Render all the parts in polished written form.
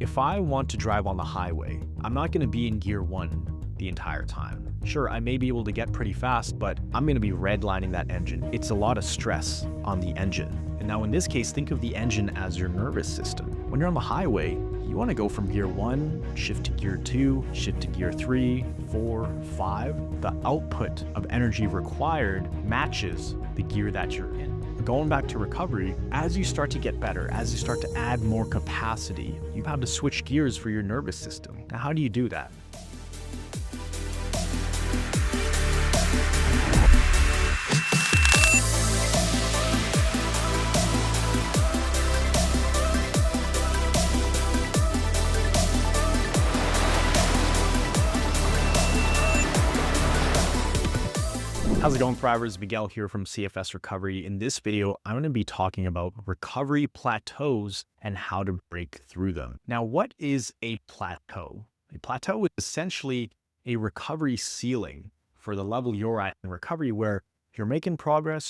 If I want to drive on the highway, I'm not going to be in gear one the entire time. Sure, I may be able to get pretty fast, but I'm going to be redlining that engine. It's a lot of stress on the engine. And now in this case, think of the engine as your nervous system. When you're on the highway, you want to go from gear one, shift to gear two, shift to gear three, four, five. The output of energy required matches the gear that you're in. Going back to recovery, as you start to get better, as you start to add more capacity, you have to switch gears for your nervous system. Now, how do you do that? How's it going, Thrivers? Miguel here from CFS Recovery. In this video, I'm going to be talking about recovery plateaus and how to break through them. Now, what is a plateau? A plateau is essentially a recovery ceiling for the level you're at in recovery, where you're making progress,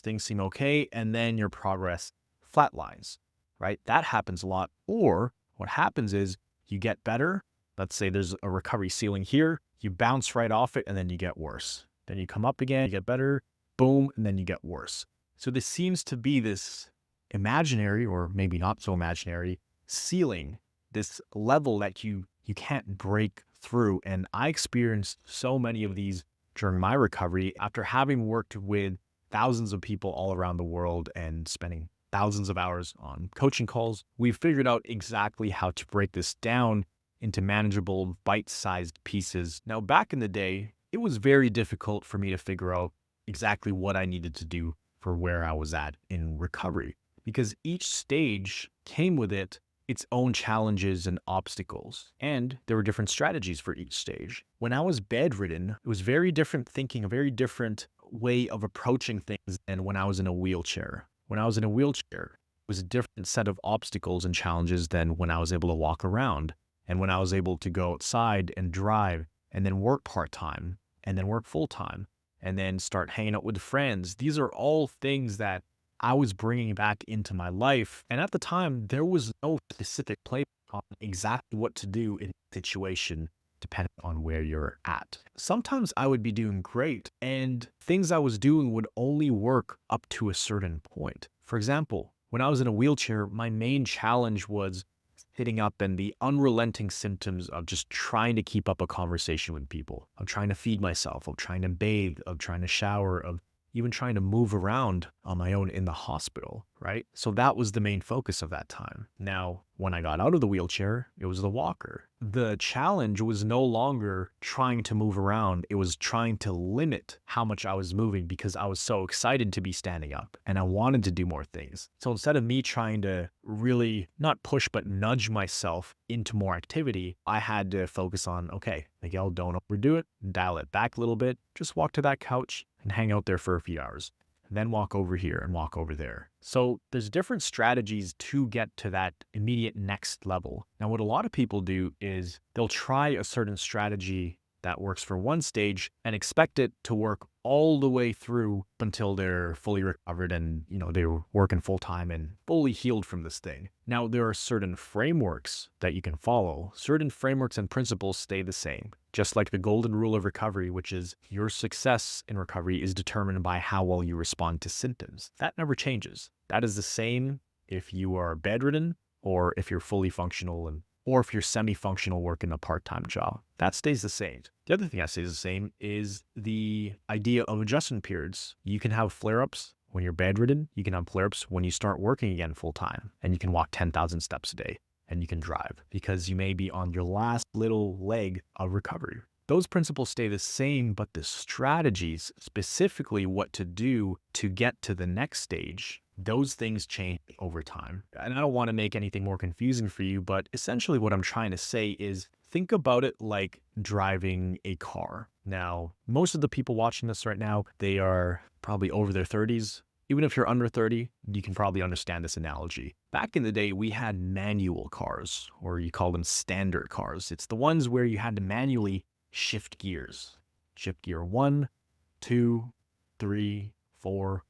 things seem okay, and then your progress flatlines, right? That happens a lot. Or what happens is you get better. Let's say there's a recovery ceiling here, you bounce right off it, and then you get worse. Then you come up again, you get better, boom, and then you get worse. So this seems to be this imaginary, or maybe not so imaginary, ceiling, this level that you can't break through. And I experienced so many of these during my recovery after having worked with thousands of people all around the world and spending thousands of hours on coaching calls. We figured out exactly how to break this down into manageable, bite-sized pieces. Now, back in the day, it was very difficult for me to figure out exactly what I needed to do for where I was at in recovery, because each stage came with its own challenges and obstacles, and there were different strategies for each stage. When I was bedridden, it was very different thinking, a very different way of approaching things than when I was in a wheelchair. When I was in a wheelchair, it was a different set of obstacles and challenges than when I was able to walk around, and when I was able to go outside and drive and then work part-time, and then work full-time, and then start hanging out with friends. These are all things that I was bringing back into my life. And at the time, there was no specific playbook on exactly what to do in a situation, depending on where you're at. Sometimes I would be doing great, and things I was doing would only work up to a certain point. For example, when I was in a wheelchair, my main challenge was sitting up and the unrelenting symptoms of just trying to keep up a conversation with people, of trying to feed myself, of trying to bathe, of trying to shower, of even trying to move around on my own in the hospital, right? So that was the main focus of that time. Now, when I got out of the wheelchair, it was the walker. The challenge was no longer trying to move around. It was trying to limit how much I was moving because I was so excited to be standing up and I wanted to do more things. So instead of me trying to really not push, but nudge myself into more activity, I had to focus on, okay, Miguel, don't overdo it, dial it back a little bit, just walk to that couch and hang out there for a few hours. Then walk over here and walk over there. So there's different strategies to get to that immediate next level. Now, what a lot of people do is they'll try a certain strategy that works for one stage and expect it to work all the way through until they're fully recovered and, they're working full time and fully healed from this thing. Now, there are certain frameworks that you can follow. Certain frameworks and principles stay the same. Just like the golden rule of recovery, which is your success in recovery is determined by how well you respond to symptoms. That never changes. That is the same if you are bedridden or if you're fully functional or if you're semi-functional working a part-time job. That stays the same. The other thing that stays the same is the idea of adjustment periods. You can have flare-ups when you're bedridden. You can have flare-ups when you start working again full-time, and you can walk 10,000 steps a day. And you can drive because you may be on your last little leg of recovery. Those principles stay the same, but the strategies, specifically what to do to get to the next stage, those things change over time. And I don't want to make anything more confusing for you, but essentially what I'm trying to say is think about it like driving a car. Now, most of the people watching this right now, they are probably over their 30s. Even if you're under 30, you can probably understand this analogy. Back in the day, we had manual cars, or you call them standard cars. It's the ones where you had to manually shift gears. Shift gear 1, 2, 3, 4.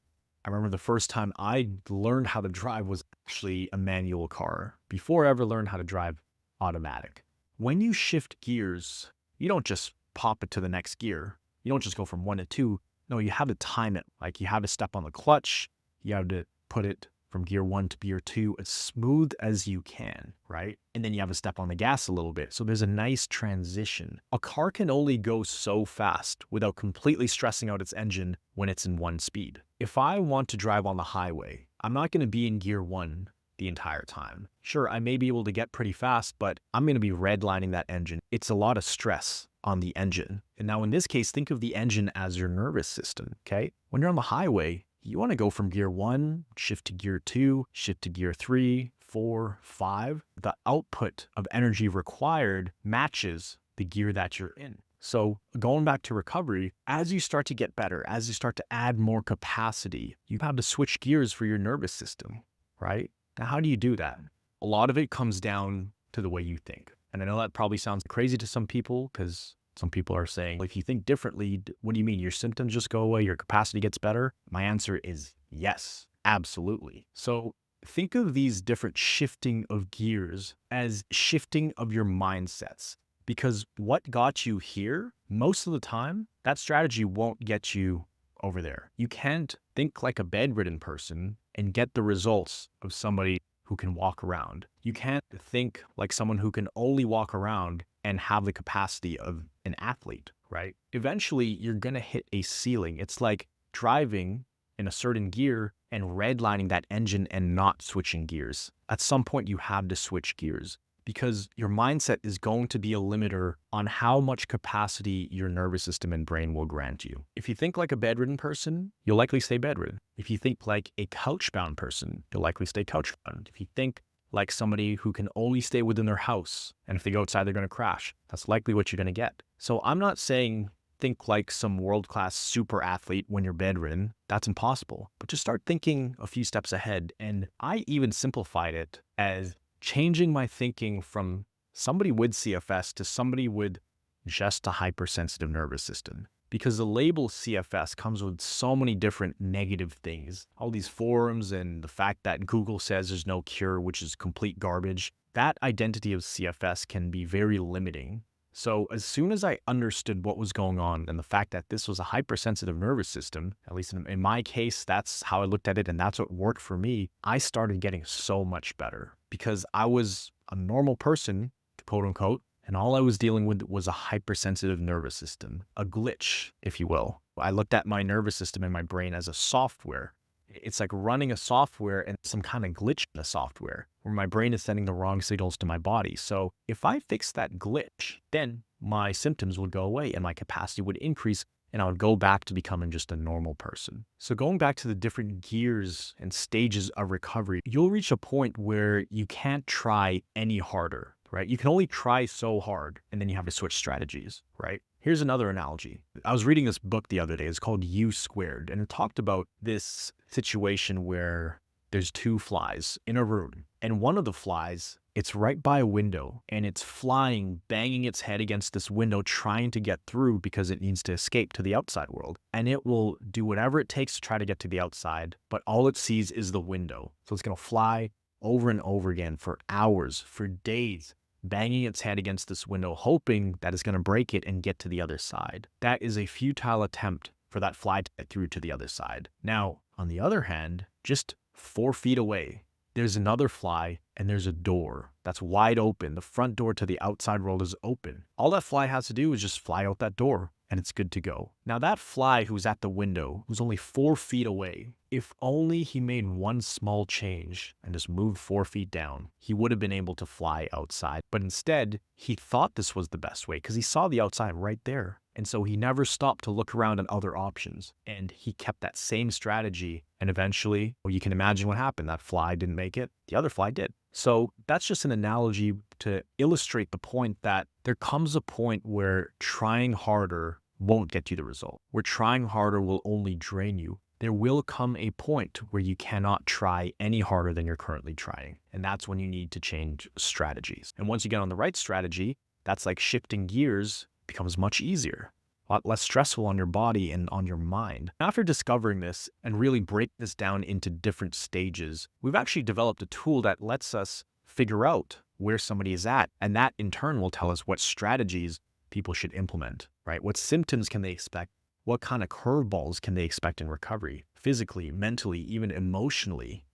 I remember the first time I learned how to drive was actually a manual car before I ever learned how to drive automatic. When you shift gears, you don't just pop it to the next gear. You don't just go from 1 to 2. No, you have to time it. Like you have to step on the clutch. You have to put it from gear 1 to gear 2 as smooth as you can, right? And then you have to step on the gas a little bit. So there's a nice transition. A car can only go so fast without completely stressing out its engine when it's in 1 speed. If I want to drive on the highway, I'm not going to be in gear 1 the entire time. Sure, I may be able to get pretty fast, but I'm going to be redlining that engine. It's a lot of stress on the engine. And now in this case, think of the engine as your nervous system, okay? When you're on the highway, you want to go from gear 1, shift to gear 2, shift to gear 3, 4, 5. The output of energy required matches the gear that you're in. So going back to recovery, as you start to get better, as you start to add more capacity, you have to switch gears for your nervous system, right? Now, how do you do that? A lot of it comes down to the way you think. And I know that probably sounds crazy to some people because some people are saying, well, if you think differently, what do you mean? Your symptoms just go away? Your capacity gets better? My answer is yes, absolutely. So think of these different shifting of gears as shifting of your mindsets. Because what got you here, most of the time, that strategy won't get you over there. You can't think like a bedridden person and get the results of somebody who can walk around. You can't think like someone who can only walk around and have the capacity of an athlete, right? Eventually, you're going to hit a ceiling. It's like driving in a certain gear and redlining that engine and not switching gears. At some point, you have to switch gears because your mindset is going to be a limiter on how much capacity your nervous system and brain will grant you. If you think like a bedridden person, you'll likely stay bedridden. If you think like a couch-bound person, you'll likely stay couch-bound. If you think like somebody who can only stay within their house, and if they go outside, they're going to crash, that's likely what you're going to get. So I'm not saying think like some world-class super athlete when you're bedridden. That's impossible. But just start thinking a few steps ahead. And I even simplified it as changing my thinking from somebody with CFS to somebody with just a hypersensitive nervous system. Because the label CFS comes with so many different negative things. All these forums and the fact that Google says there's no cure, which is complete garbage. That identity of CFS can be very limiting. So as soon as I understood what was going on and the fact that this was a hypersensitive nervous system, at least in my case, that's how I looked at it and that's what worked for me, I started getting so much better because I was a normal person, quote unquote, and all I was dealing with was a hypersensitive nervous system, a glitch, if you will. I looked at my nervous system and my brain as a software. It's like running a software and some kind of glitch in the software where my brain is sending the wrong signals to my body. So if I fix that glitch, then my symptoms would go away and my capacity would increase and I would go back to becoming just a normal person. So going back to the different gears and stages of recovery, you'll reach a point where you can't try any harder, right? You can only try so hard and then you have to switch strategies, right? Here's another analogy. I was reading this book the other day. It's called U Squared, and it talked about this situation where there's 2 flies in a room, and one of the flies, it's right by a window, and it's flying, banging its head against this window, trying to get through because it needs to escape to the outside world. And it will do whatever it takes to try to get to the outside, but all it sees is the window. So it's going to fly over and over again for hours, for days, banging its head against this window, hoping that it's going to break it and get to the other side. That is a futile attempt for that fly to get through to the other side. Now, on the other hand, just 4 feet away, there's another fly and there's a door that's wide open. The front door to the outside world is open. All that fly has to do is just fly out that door and it's good to go. Now that fly who's at the window, who's only 4 feet away, if only he made one small change and just moved 4 feet down, he would have been able to fly outside. But instead, he thought this was the best way because he saw the outside right there. And so he never stopped to look around at other options. And he kept that same strategy. And eventually, well, you can imagine what happened. That fly didn't make it. The other fly did. So that's just an analogy to illustrate the point that there comes a point where trying harder won't get you the result. Where trying harder will only drain you. There will come a point where you cannot try any harder than you're currently trying. And that's when you need to change strategies. And once you get on the right strategy, that's like shifting gears becomes much easier. a lot less stressful on your body and on your mind. After discovering this and really break this down into different stages, we've actually developed a tool that lets us figure out where somebody is at. And that in turn will tell us what strategies people should implement, right? What symptoms can they expect? What kind of curveballs can they expect in recovery? Physically, mentally, even emotionally.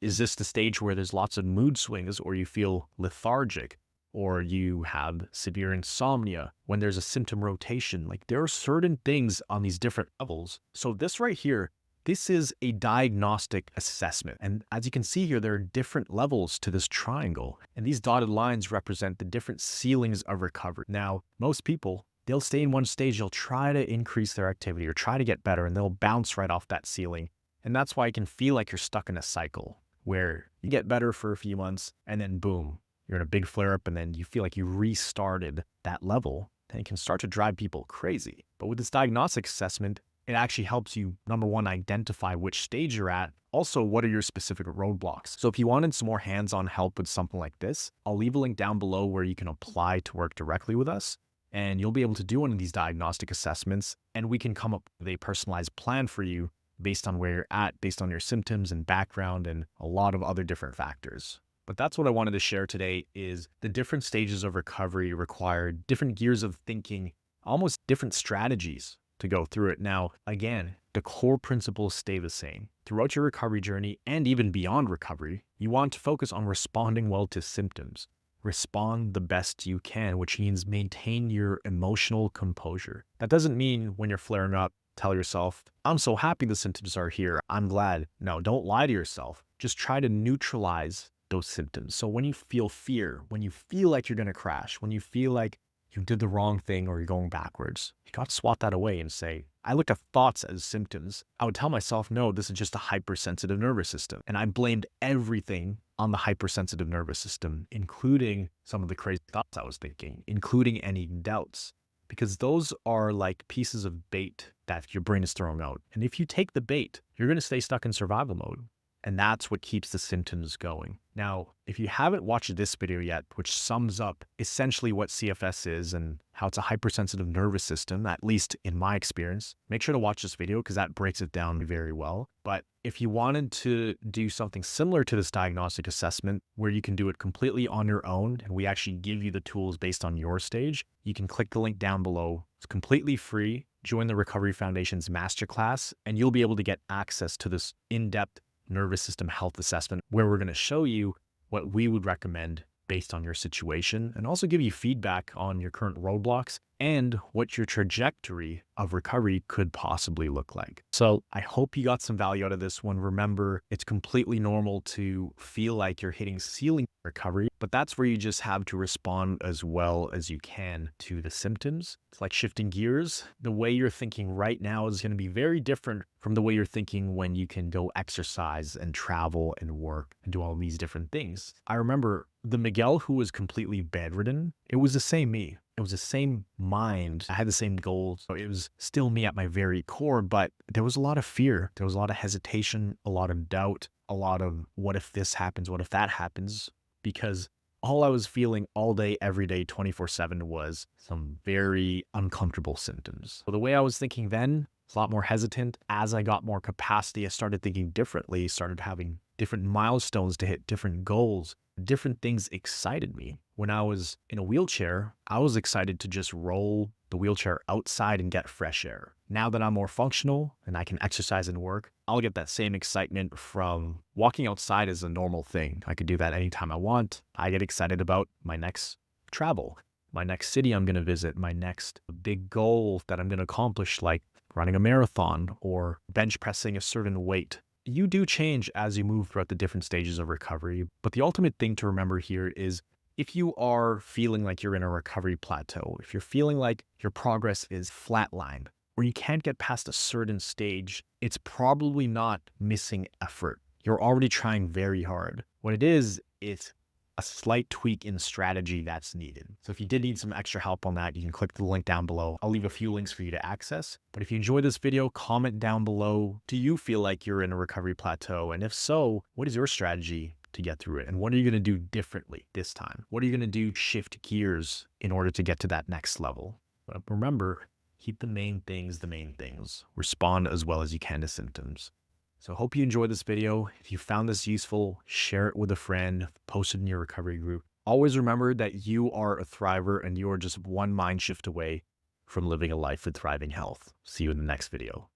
Is this the stage where there's lots of mood swings, or you feel lethargic, or you have severe insomnia when there's a symptom rotation? Like, there are certain things on these different levels. So this right here, this is a diagnostic assessment. And as you can see here, there are different levels to this triangle. And these dotted lines represent the different ceilings of recovery. Now, most people, they'll stay in one stage, they'll try to increase their activity or try to get better, and they'll bounce right off that ceiling. And that's why it can feel like you're stuck in a cycle where you get better for a few months and then boom, you're in a big flare up, and then you feel like you restarted that level, and it can start to drive people crazy. But with this diagnostic assessment, it actually helps you, number one, identify which stage you're at. Also, what are your specific roadblocks? So if you wanted some more hands-on help with something like this, I'll leave a link down below where you can apply to work directly with us. And you'll be able to do one of these diagnostic assessments, and we can come up with a personalized plan for you based on where you're at, based on your symptoms and background and a lot of other different factors. But that's what I wanted to share today, is the different stages of recovery require different gears of thinking, almost different strategies to go through it. Now, again, the core principles stay the same. Throughout your recovery journey and even beyond recovery, you want to focus on responding well to symptoms. Respond the best you can, which means maintain your emotional composure. That doesn't mean when you're flaring up, tell yourself, I'm so happy the symptoms are here, I'm glad. No, don't lie to yourself. Just try to neutralize those symptoms. So when you feel fear, when you feel like you're going to crash, when you feel like you did the wrong thing or you're going backwards, you got to swat that away and say, I looked at thoughts as symptoms. I would tell myself, no, this is just a hypersensitive nervous system. And I blamed everything on the hypersensitive nervous system, including some of the crazy thoughts I was thinking, including any doubts, because those are like pieces of bait that your brain is throwing out. And if you take the bait, you're going to stay stuck in survival mode. And that's what keeps the symptoms going. Now, if you haven't watched this video yet, which sums up essentially what CFS is and how it's a hypersensitive nervous system, at least in my experience, make sure to watch this video because that breaks it down very well. But if you wanted to do something similar to this diagnostic assessment where you can do it completely on your own, and we actually give you the tools based on your stage, you can click the link down below. It's completely free. Join the Recovery Foundation's masterclass, and you'll be able to get access to this in-depth nervous system health assessment where we're going to show you what we would recommend based on your situation and also give you feedback on your current roadblocks and what your trajectory of recovery could possibly look like. So I hope you got some value out of this one. Remember, it's completely normal to feel like you're hitting ceiling recovery, but that's where you just have to respond as well as you can to the symptoms. It's like shifting gears. The way you're thinking right now is going to be very different from the way you're thinking when you can go exercise and travel and work and do all these different things. I remember the Miguel who was completely bedridden, it was the same me. It was the same mind. I had the same goals. So it was still me at my very core, but there was a lot of fear. There was a lot of hesitation, a lot of doubt, a lot of what if this happens? What if that happens? Because all I was feeling all day, every day, 24/7 was some very uncomfortable symptoms. So the way I was thinking then was a lot more hesitant. As I got more capacity, I started thinking differently, started having different milestones to hit, different goals. Different things excited me. When I was in a wheelchair, I was excited to just roll the wheelchair outside and get fresh air. Now that I'm more functional and I can exercise and work, I'll get that same excitement from walking outside as a normal thing. I could do that anytime I want. I get excited about my next travel, my next city I'm going to visit, my next big goal that I'm going to accomplish, like running a marathon or bench pressing a certain weight. You do change as you move throughout the different stages of recovery, but the ultimate thing to remember here is if you are feeling like you're in a recovery plateau, if you're feeling like your progress is flatlined, or you can't get past a certain stage, it's probably not missing effort. You're already trying very hard. What it is, it's a slight tweak in strategy that's needed. So if you did need some extra help on that, you can click the link down below. I'll leave a few links for you to access. But if you enjoyed this video, comment down below. Do you feel like you're in a recovery plateau? And if so, what is your strategy to get through it? And what are you going to do differently this time? What are you going to do shift gears in order to get to that next level? But remember, Keep the main things the main things. Respond as well as you can to symptoms. So I hope you enjoyed this video. If you found this useful, share it with a friend, post it in your recovery group. Always remember that you are a thriver and you are just one mind shift away from living a life with thriving health. See you in the next video.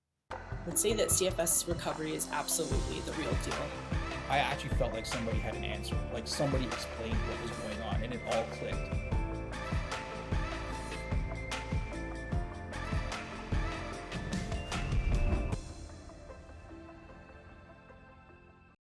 Let's say that CFS recovery is absolutely the real deal. I actually felt like somebody had an answer, like somebody explained what was going on, and it all clicked.